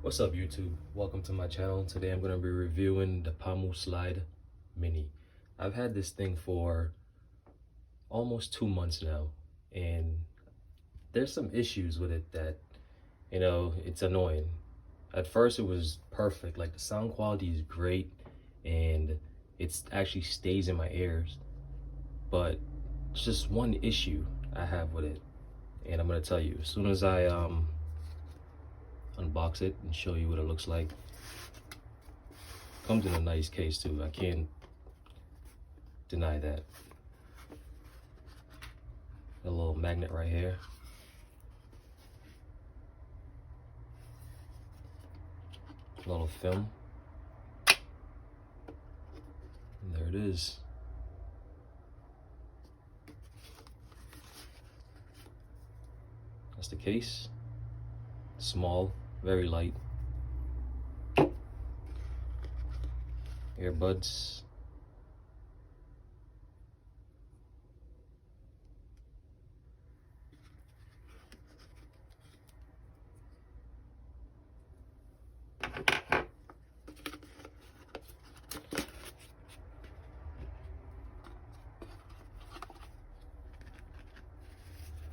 What's up, YouTube? Welcome to my channel. Today I'm going to be reviewing the Pamu Slide Mini. I've had this thing for almost 2 months now, and there's some issues with it that, it's annoying. At first it was perfect, like the sound quality is great and it actually stays in my ears, but it's just one issue I have with it, and I'm going to tell you as soon as I unbox it and show you what it looks like. Comes in a nice case too, I can't deny that. A little magnet right here. A little film. And there it is. That's the case. Small, very light. Earbuds.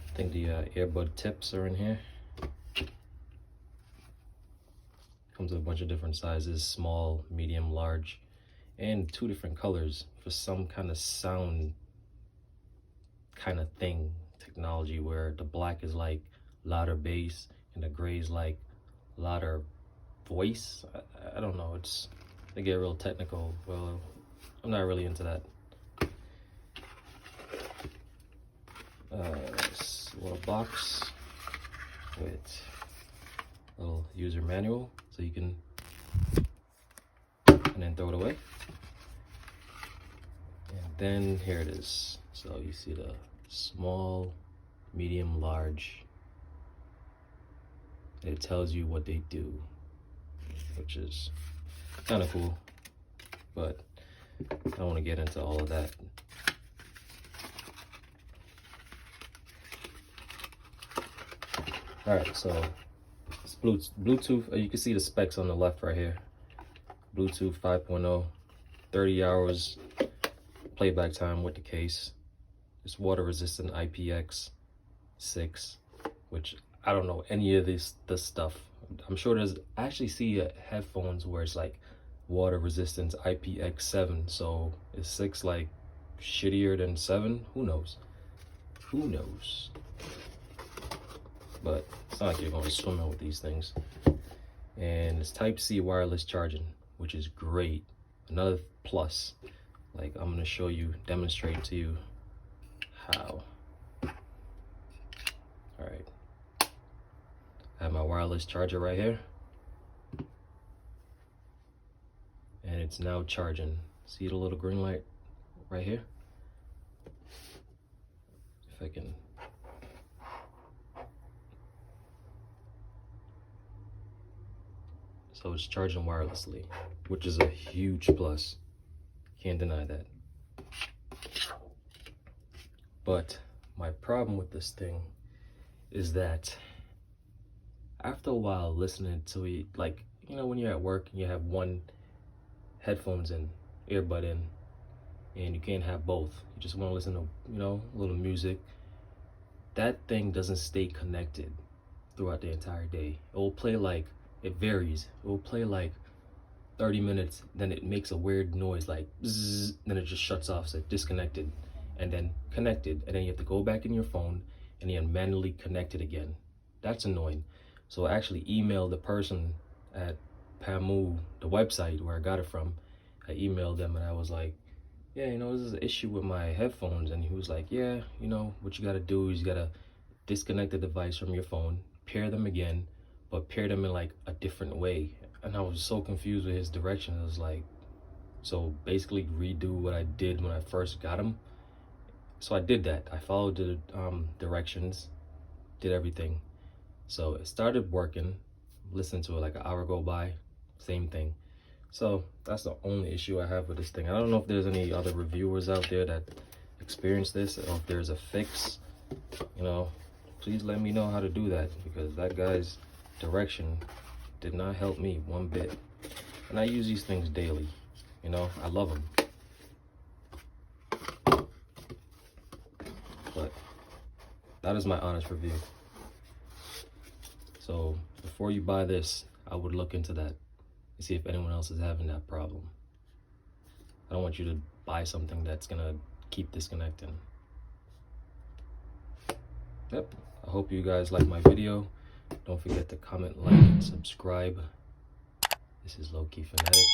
I think the earbud tips are in here. Comes with a bunch of different sizes, small, medium, large, and 2 different colors for some kind of sound kind of thing, technology, where the black is like louder bass and the gray is like louder voice. I don't know, they get real technical. Well, I'm not really into that. This little box with a little user manual so you can, and then throw it away. And then here it is. So you see the small, medium, large. It tells you what they do, which is kind of cool, but I don't want to get into all of that. All right, so it's Bluetooth. You can see the specs on the left right here. Bluetooth 5.0, 30 hours playback time with the case. It's water resistant IPX6, which I don't know any of this stuff. I'm sure I actually see headphones where it's like water resistance IPX7. So is 6 like shittier than 7? Who knows? Who knows? But it's not like you're going swimming with these things. And it's Type-C wireless charging, which is great. Another plus. Like, I'm going to show you, demonstrate to you how. All right. I have my wireless charger right here. And it's now charging. See the little green light right here? If I can. So it's charging wirelessly, which is a huge plus. Can't deny that. But my problem with this thing is that after a while listening to it, like, when you're at work and you have one headphones in, earbud in, and you can't have both. You just want to listen to, a little music. That thing doesn't stay connected throughout the entire day. It will play like, it varies. It will play like 30 minutes, then it makes a weird noise like zzz, then it just shuts off, so disconnected, and then connected, and then you have to go back in your phone and then manually connect it again. That's annoying. So I actually emailed the person at Pamu, the website where I got it from. I emailed them and I was like, yeah, this is an issue with my headphones. And he was like, yeah, what you gotta do is you gotta disconnect the device from your phone, pair them again, but pair them in like a different way. And I was so confused with his direction. I was like, so basically redo what I did when I first got him. So I did that. I followed the directions, did everything. So it started working. Listened to it like an hour go by, same thing. So that's the only issue I have with this thing. I don't know if there's any other reviewers out there that experience this, or if there's a fix. Please let me know how to do that, because that guy's direction did not help me one bit. And I use these things daily. You know, I love them. But that is my honest review. So before you buy this, I would look into that and see if anyone else is having that problem. I don't want you to buy something that's gonna keep disconnecting. Yep, I hope you guys like my video. Don't forget to comment, like, and subscribe. This is Low Key Fanatic.